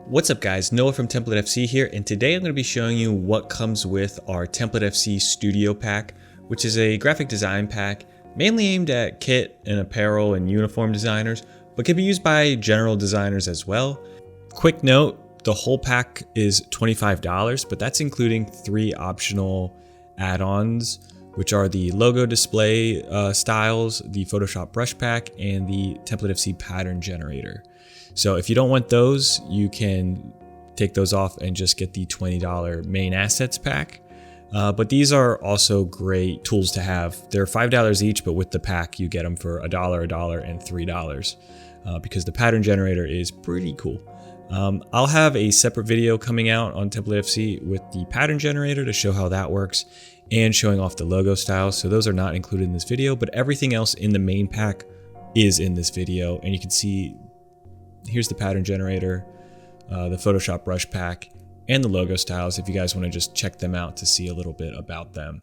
What's up guys, Noah from TemplateFC here, and today I'm going to be showing you what comes with our TemplateFC Studio Pack, which is a graphic design pack mainly aimed at kit and apparel and uniform designers, but can be used by general designers as well. Quick note, the whole pack is $25, but that's including 3 optional add-ons, which are the logo display styles, the Photoshop brush pack, and the TemplateFC pattern generator. So if you don't want those, you can take those off and just get the $20 main assets pack. But these are also great tools to have. They're $5 each, but with the pack, you get them for $1, $1, and $3 because the pattern generator is pretty cool. I'll have a separate video coming out on TemplateFC with the pattern generator to show how that works and showing off the logo styles. So those are not included in this video, but everything else in the main pack is in this video. And you can see here's the pattern generator, the Photoshop brush pack, and the logo styles if you guys want to just check them out to see a little bit about them.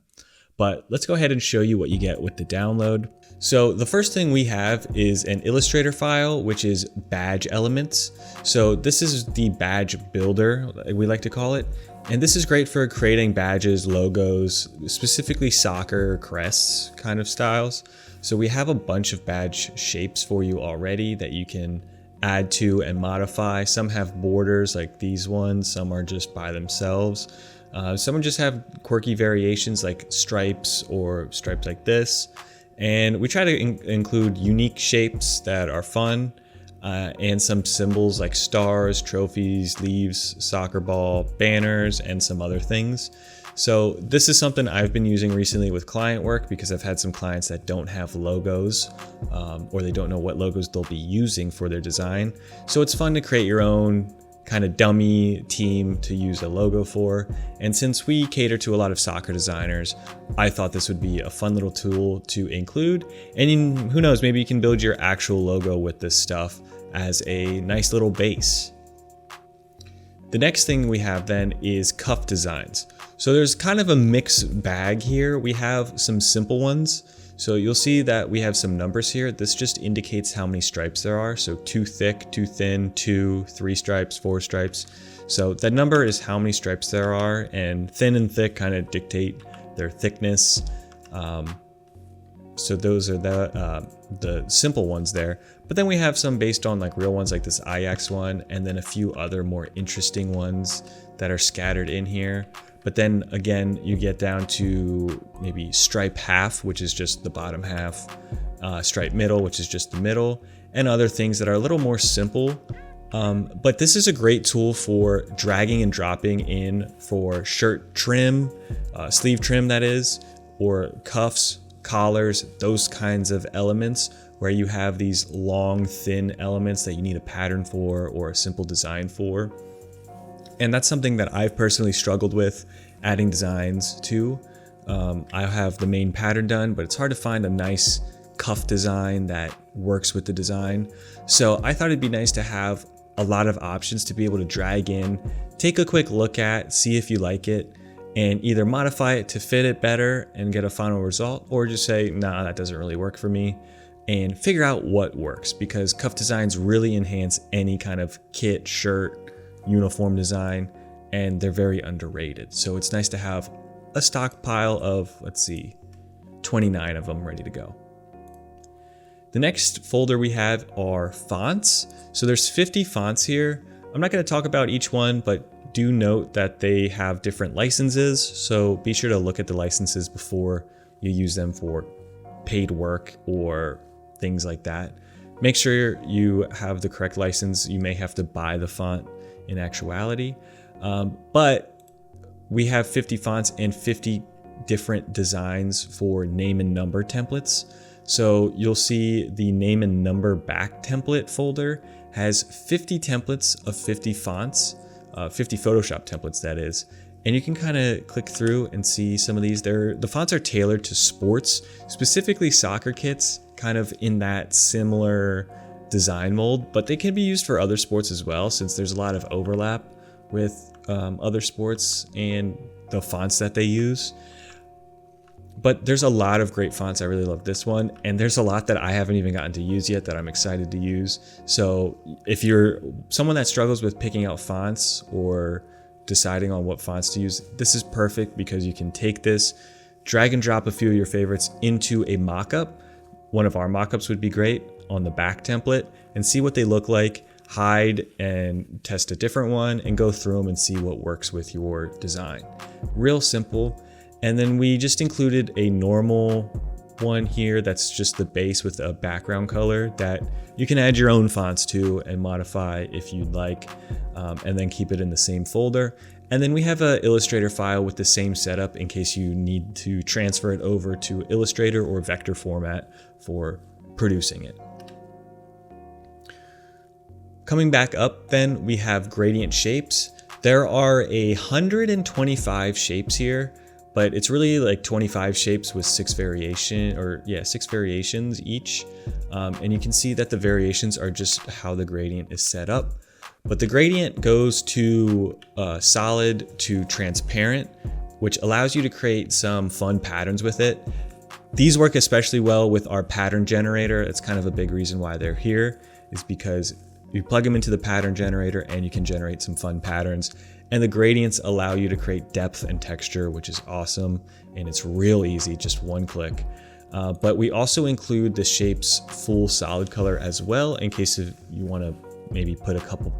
But let's go ahead and show you what you get with the download. So the first thing we have is an Illustrator file, which is badge elements. So this is the badge builder, we like to call it. And this is great for creating badges, logos, specifically soccer crests kind of styles. So we have a bunch of badge shapes for you already that you can add to and modify. Some have borders like these ones, some are just by themselves. Some just have quirky variations like stripes or stripes like this. And we try to include unique shapes that are fun and some symbols like stars, trophies, leaves, soccer ball, banners, and some other things. So this is something I've been using recently with client work because I've had some clients that don't have logos or they don't know what logos they'll be using for their design. So it's fun to create your own kind of dummy team to use a logo for. And since we cater to a lot of soccer designers, I thought this would be a fun little tool to include. And who knows, maybe you can build your actual logo with this stuff as a nice little base. The next thing we have then is cuff designs. So there's kind of a mixed bag here. We have some simple ones. So you'll see that we have some numbers here. This just indicates how many stripes there are. So 2 thick, 2 thin, 2, 3 stripes, 4 stripes. So that number is how many stripes there are, and thin and thick kind of dictate their thickness. So those are the simple ones there. But then we have some based on like real ones like this Ajax one, and then a few other more interesting ones that are scattered in here. But then again, you get down to maybe stripe half, which is just the bottom half, stripe middle, which is just the middle, and other things that are a little more simple. But this is a great tool for dragging and dropping in for shirt trim, sleeve trim that is, or cuffs, collars, those kinds of elements where you have these long, thin elements that you need a pattern for or a simple design for. And that's something that I've personally struggled with adding designs to. I have the main pattern done, but it's hard to find a nice cuff design that works with the design. So I thought it'd be nice to have a lot of options to be able to drag in, take a quick look at, see if you like it, and either modify it to fit it better and get a final result, or just say, nah, that doesn't really work for me, and figure out what works, because cuff designs really enhance any kind of kit, shirt, uniform design, and they're very underrated. So it's nice to have a stockpile of, let's see, 29 of them ready to go. The next folder we have are fonts. So there's 50 fonts here. I'm not going to talk about each one, but do note that they have different licenses. So be sure to look at the licenses before you use them for paid work or things like that. Make sure you have the correct license. You may have to buy the font in actuality, but we have 50 fonts and 50 different designs for name and number templates. So you'll see the name and number back template folder has 50 templates of 50 fonts, 50 Photoshop templates that is, and you can kind of click through and see some of these. The fonts are tailored to sports, specifically soccer kits, kind of in that similar design mold, but they can be used for other sports as well, since there's a lot of overlap with other sports and the fonts that they use. But there's a lot of great fonts. I really love this one. And there's a lot that I haven't even gotten to use yet that I'm excited to use. So if you're someone that struggles with picking out fonts or deciding on what fonts to use, this is perfect because you can take this, drag and drop a few of your favorites into a mockup. One of our mockups would be great on the back template, and see what they look like, hide and test a different one, and go through them and see what works with your design. Real simple. And then we just included a normal one here that's just the base with a background color that you can add your own fonts to and modify if you'd like, and then keep it in the same folder. And then we have an Illustrator file with the same setup in case you need to transfer it over to Illustrator or vector format for producing it. Coming back up, then we have gradient shapes. There are 125 shapes here, but it's really like 25 shapes with 6 variations each. And you can see that the variations are just how the gradient is set up. But the gradient goes to solid to transparent, which allows you to create some fun patterns with it. These work especially well with our pattern generator. It's kind of a big reason why they're here, is because you plug them into the pattern generator and you can generate some fun patterns. And the gradients allow you to create depth and texture, which is awesome. And it's real easy, just one click. But we also include the shape's full solid color as well, in case if you want to maybe put a couple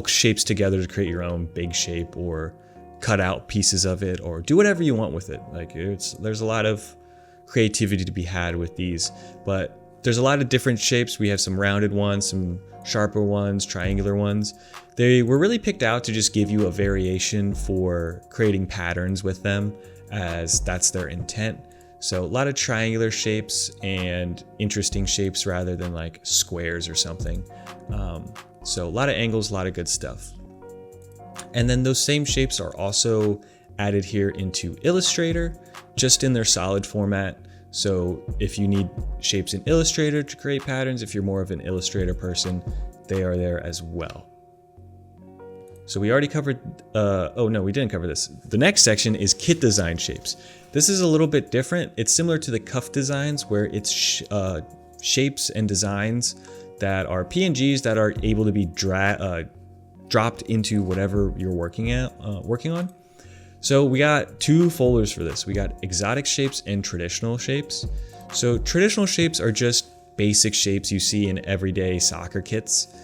shapes together to create your own big shape, or cut out pieces of it, or do whatever you want with it. Like there's a lot of creativity to be had with these, but there's a lot of different shapes. We have some rounded ones, some sharper ones, triangular ones. They were really picked out to just give you a variation for creating patterns with them, as that's their intent. So a lot of triangular shapes and interesting shapes rather than like squares or something. So a lot of angles, a lot of good stuff. And then those same shapes are also added here into Illustrator, just in their solid format. So if you need shapes in Illustrator to create patterns, if you're more of an Illustrator person, they are there as well. So we already covered, oh no, we didn't cover this. The next section is kit design shapes. This is a little bit different. It's similar to the cuff designs, where it's shapes and designs that are PNGs that are able to be dropped into whatever you're working on. So we got 2 folders for this. We got exotic shapes and traditional shapes. So traditional shapes are just basic shapes you see in everyday soccer kits.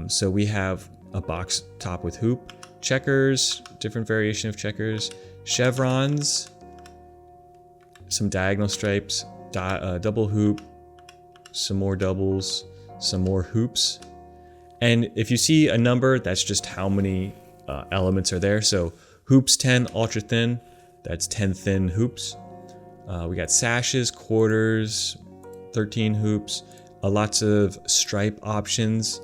So we have a box top with hoop, checkers, different variation of checkers, chevrons, some diagonal stripes, double hoop, some more doubles, some more hoops. And if you see a number, that's just how many elements are there. So hoops 10 ultra thin, that's 10 thin hoops. We got sashes, quarters, 13 hoops, lots of stripe options,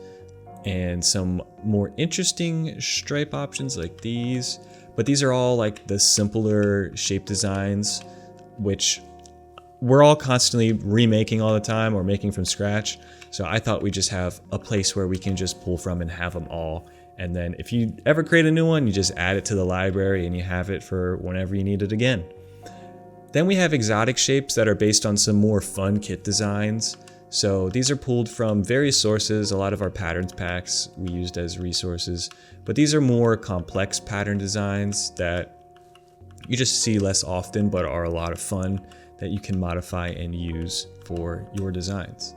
and some more interesting stripe options like these. But these are all like the simpler shape designs, which we're all constantly remaking all the time or making from scratch. So I thought we just have a place where we can just pull from and have them all. And then if you ever create a new one, you just add it to the library and you have it for whenever you need it again. Then we have exotic shapes that are based on some more fun kit designs. So these are pulled from various sources. A lot of our patterns packs we used as resources, but these are more complex pattern designs that you just see less often, but are a lot of fun that you can modify and use for your designs.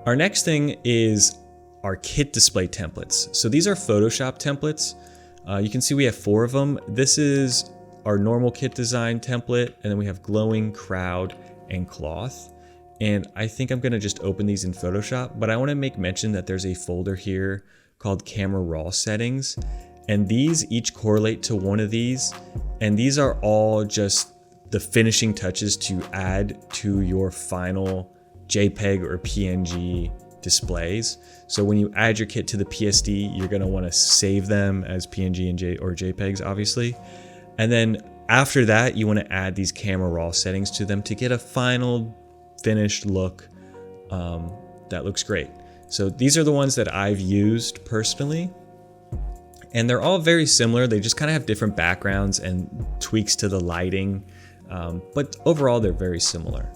Our next thing is our kit display templates. So these are Photoshop templates. You can see we have 4 of them. This is our normal kit design template, and then we have glowing, crowd, and cloth. And I think I'm gonna just open these in Photoshop, but I wanna make mention that there's a folder here called Camera Raw Settings, and these each correlate to one of these, and these are all just the finishing touches to add to your final JPEG or PNG displays. So when you add your kit to the PSD, you're gonna wanna save them as PNG and or JPEGs, obviously. And then after that, you wanna add these camera raw settings to them to get a final finished look that looks great. So these are the ones that I've used personally. And they're all very similar. They just kind of have different backgrounds and tweaks to the lighting. But overall, they're very similar.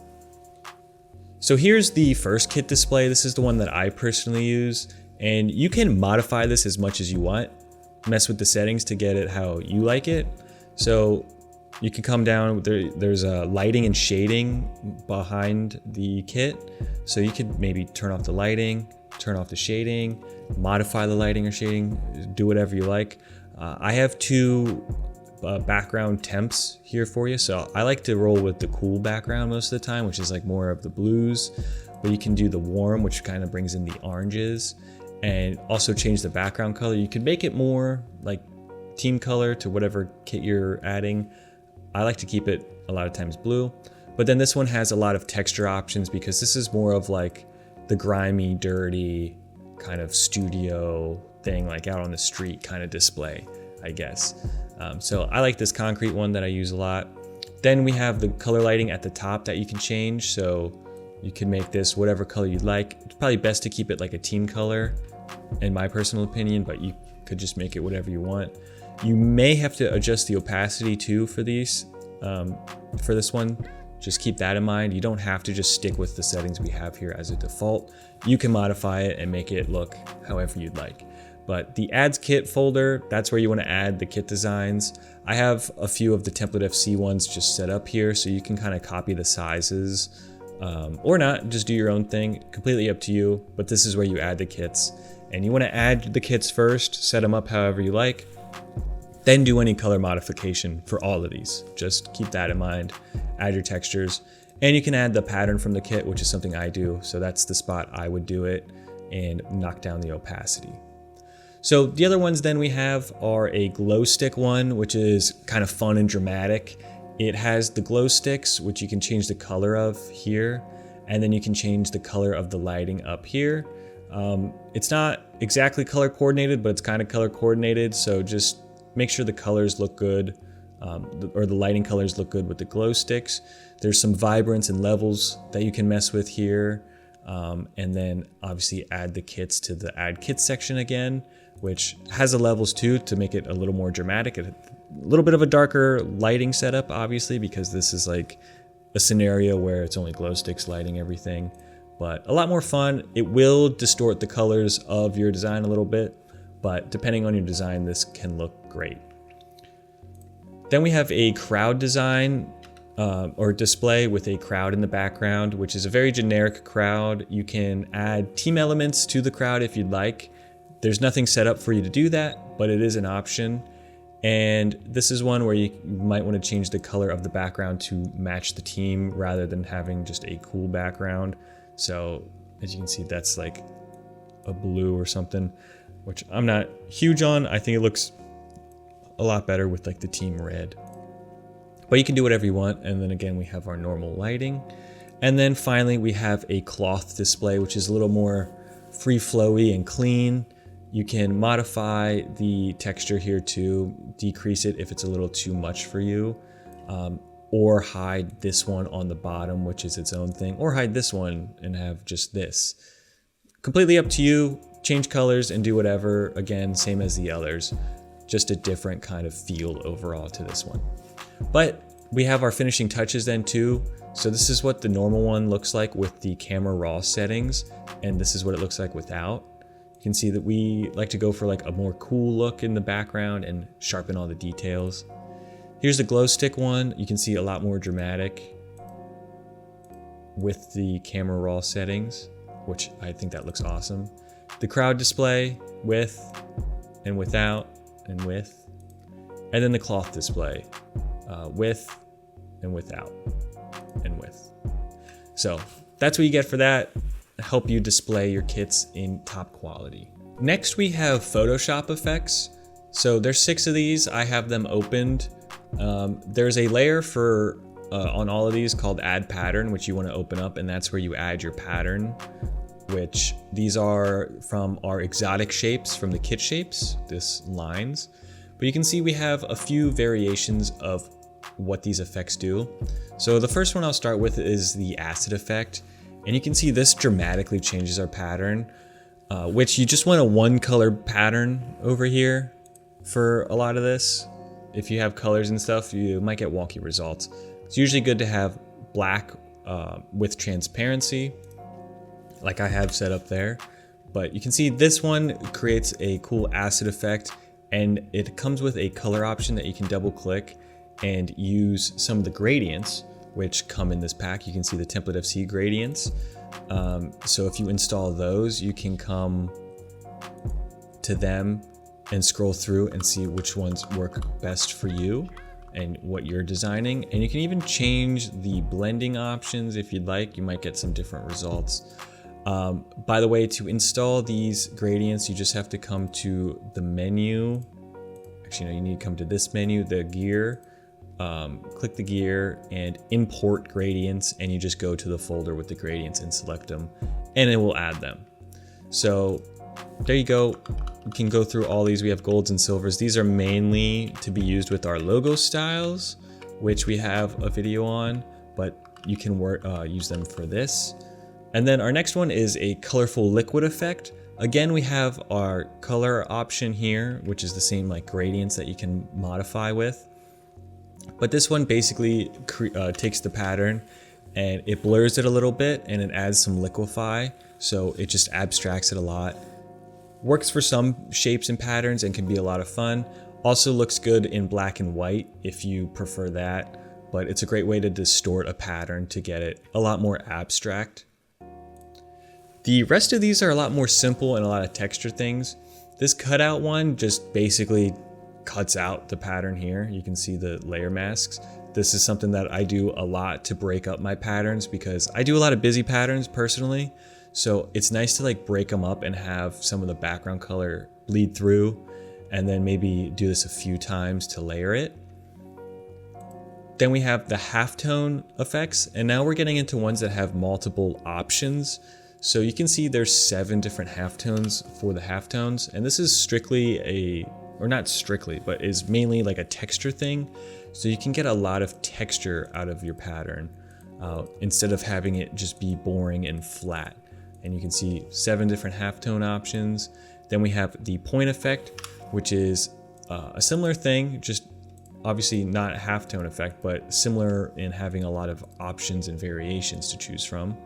So here's the first kit display. This is the one that I personally use. And you can modify this as much as you want. Mess with the settings to get it how you like it. So you can come down, there's a lighting and shading behind the kit. So you could maybe turn off the lighting, turn off the shading, modify the lighting or shading, do whatever you like. I have two background temps here for you. So I like to roll with the cool background most of the time, which is like more of the blues, but you can do the warm, which kind of brings in the oranges, and also change the background color. You could make it more like team color to whatever kit you're adding. I like to keep it a lot of times blue, but then this one has a lot of texture options because this is more of like the grimy, dirty kind of studio thing, like out on the street kind of display, I guess. So I like this concrete one that I use a lot. Then we have the color lighting at the top that you can change. So you can make this whatever color you'd like. It's probably best to keep it like a team color in my personal opinion, but you could just make it whatever you want. You may have to adjust the opacity too for these, for this one. Just keep that in mind. You don't have to just stick with the settings we have here as a default. You can modify it and make it look however you'd like. But the Adds Kit folder, that's where you want to add the kit designs. I have a few of the TemplateFC ones just set up here, so you can kind of copy the sizes or not, just do your own thing. Completely up to you, but this is where you add the kits. And you want to add the kits first, set them up however you like, then do any color modification for all of these. Just keep that in mind, add your textures, and you can add the pattern from the kit, which is something I do. So that's the spot I would do it, and knock down the opacity. So the other ones then we have are a glow stick one, which is kind of fun and dramatic. It has the glow sticks, which you can change the color of here, and then you can change the color of the lighting up here. It's not exactly color coordinated, but it's kind of color coordinated. So just make sure the colors look good, or the lighting colors look good with the glow sticks. There's some vibrance and levels that you can mess with here. And then obviously add the kits to the add kits section again, which has the levels too to make it a little more dramatic. A little bit of a darker lighting setup, obviously, because this is like a scenario where it's only glow sticks lighting everything, but a lot more fun. It will distort the colors of your design a little bit, but depending on your design, this can look great. Then we have a crowd design or display with a crowd in the background, which is a very generic crowd. You can add team elements to the crowd if you'd like. There's nothing set up for you to do that, but it is an option. And this is one where you might want to change the color of the background to match the team rather than having just a cool background. So as you can see, that's like a blue or something, which I'm not huge on. I think it looks a lot better with like the team red. But you can do whatever you want. And then again, we have our normal lighting. And then finally, we have a cloth display, which is a little more free flowy and clean. You can modify the texture here to decrease it if it's a little too much for you, or hide this one on the bottom, which is its own thing, or hide this one and have just this. Completely up to you. Change colors and do whatever. Again, same as the others, just a different kind of feel overall to this one. But we have our finishing touches then too. So this is what the normal one looks like with the camera raw settings, and this is what it looks like without. You can see that we like to go for like a more cool look in the background and sharpen all the details. Here's the glow stick one. You can see a lot more dramatic with the camera raw settings, which I think that looks awesome. The crowd display with and without and with, and then the cloth display with and without and with. So that's what you get for that. Help you display your kits in top quality. Next we have Photoshop effects. So there's 6 of these. I have them opened. There's a layer for on all of these called Add Pattern, which you want to open up, and that's where you add your pattern, which these are from our exotic shapes from the kit shapes, this lines. But you can see we have a few variations of what these effects do. So the first one I'll start with is the acid effect. And you can see this dramatically changes our pattern, which you just want a one color pattern over here. for a lot of this. If you have colors and stuff, you might get wonky results. It's usually good to have black with transparency, like I have set up there. But you can see this one creates a cool acid effect, and it comes with a color option that you can double click and use some of the gradients which come in this pack. You can see the TemplateFC gradients. So if you install those, you can come to them and scroll through and see which ones work best for you and what you're designing. And you can even change the blending options if you'd like. You might get some different results. By the way, to install these gradients, you just have to come to the menu. Actually, no, you need to come to this menu, the gear. Click the gear and import gradients, and you just go to the folder with the gradients and select them, and it will add them. So there you go. You can go through all these. We have golds and silvers. These are mainly to be used with our logo styles, which we have a video on, but you can use them for this. And then our next one is a colorful liquid effect. Again, we have our color option here, which is the same like gradients that you can modify with. But this one basically takes the pattern and it blurs it a little bit, and it adds some liquify, so it just abstracts it a lot. Works for some shapes and patterns and can be a lot of fun. Also looks good in black and white if you prefer that, but it's a great way to distort a pattern to get it a lot more abstract. The rest of these are a lot more simple and a lot of texture things. This cutout one just basically cuts out the pattern here. You can see the layer masks. This is something that I do a lot to break up my patterns because I do a lot of busy patterns personally. So it's nice to like break them up and have some of the background color bleed through, and then maybe do this a few times to layer it. Then we have the halftone effects, and now we're getting into ones that have multiple options. So you can see there's 7 different halftones for the halftones, and this is strictly or not strictly, but is mainly like a texture thing. So you can get a lot of texture out of your pattern instead of having it just be boring and flat. And you can see 7 different halftone options. Then we have the point effect, which is a similar thing, just obviously not a halftone effect, but similar in having a lot of options and variations to choose from.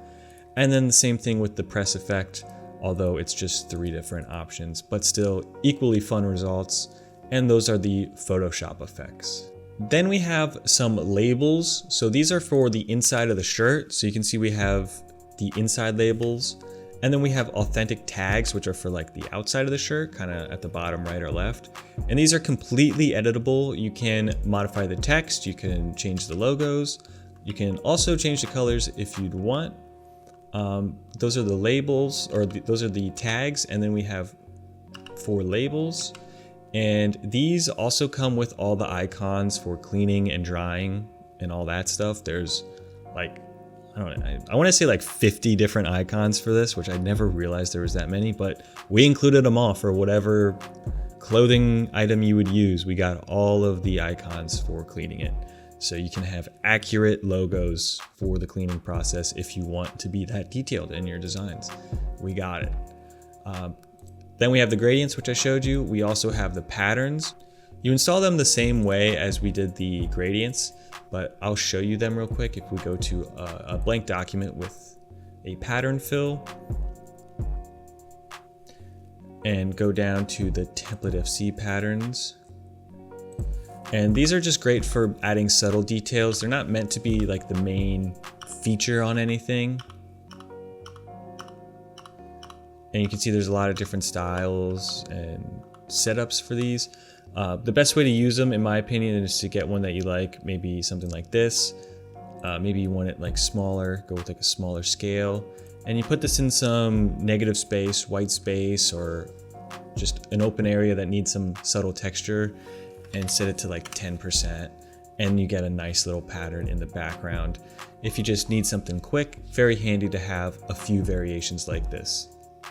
And then the same thing with the press effect, although it's just 3 different options, but still equally fun results. And those are the Photoshop effects. Then we have some labels. So these are for the inside of the shirt. So you can see we have the inside labels. And then we have authentic tags, which are for like the outside of the shirt, kind of at the bottom right or left. And these are completely editable. You can modify the text, you can change the logos, you can also change the colors if you'd want. Those are the labels, or those are the tags, and then we have 4 labels. And these also come with all the icons for cleaning and drying and all that stuff. There's like, I want to say like 50 different icons for this, which I never realized there was that many, but we included them all for whatever clothing item you would use. We got all of the icons for cleaning it. So you can have accurate logos for the cleaning process if you want to be that detailed in your designs. We got it. Then we have the gradients, which I showed you. We also have the patterns. You install them the same way as we did the gradients, but I'll show you them real quick. If we go to a blank document with a pattern fill and go down to the TemplateFC patterns. And these are just great for adding subtle details. They're not meant to be like the main feature on anything. And you can see there's a lot of different styles and setups for these. The best way to use them, in my opinion, is to get one that you like, maybe something like this. Maybe you want it like smaller, go with like a smaller scale. And you put this in some negative space, white space, or just an open area that needs some subtle texture, and set it to like 10%. And you get a nice little pattern in the background. If you just need something quick, very handy to have a few variations like this.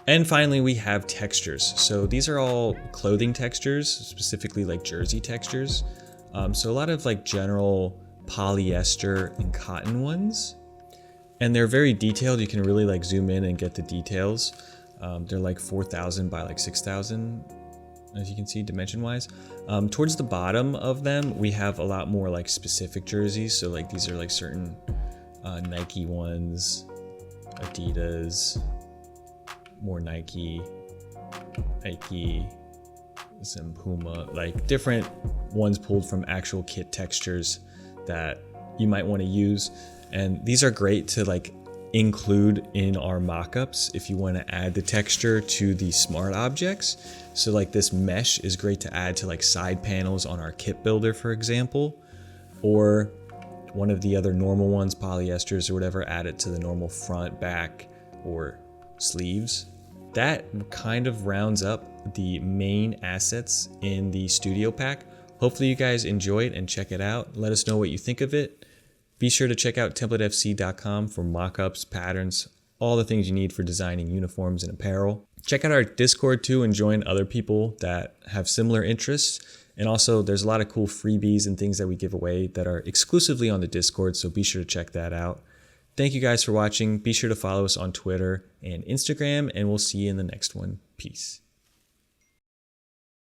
And finally, we have textures. So these are all clothing textures, specifically like jersey textures. So a lot of like general polyester and cotton ones. And they're very detailed. You can really like zoom in and get the details. They're like 4,000 by like 6,000 as you can see, dimension wise. Towards the bottom of them, we have a lot more like specific jerseys. So like these are like certain Nike ones, Adidas, more Nike, some Puma, like different ones pulled from actual kit textures that you might want to use. And these are great to like include in our mockups if you want to add the texture to the smart objects. So like this mesh is great to add to like side panels on our kit builder, for example, or one of the other normal ones, polyesters or whatever, add it to the normal front, back, or sleeves. That kind of rounds up the main assets in the Studio Pack. Hopefully you guys enjoy it and check it out. Let us know what you think of it. Be sure to check out TemplateFC.com for mockups, patterns, all the things you need for designing uniforms and apparel. Check out our Discord too and join other people that have similar interests. And also there's a lot of cool freebies and things that we give away that are exclusively on the Discord, so be sure to check that out. Thank you guys for watching. Be sure to follow us on Twitter and Instagram, and we'll see you in the next one. Peace.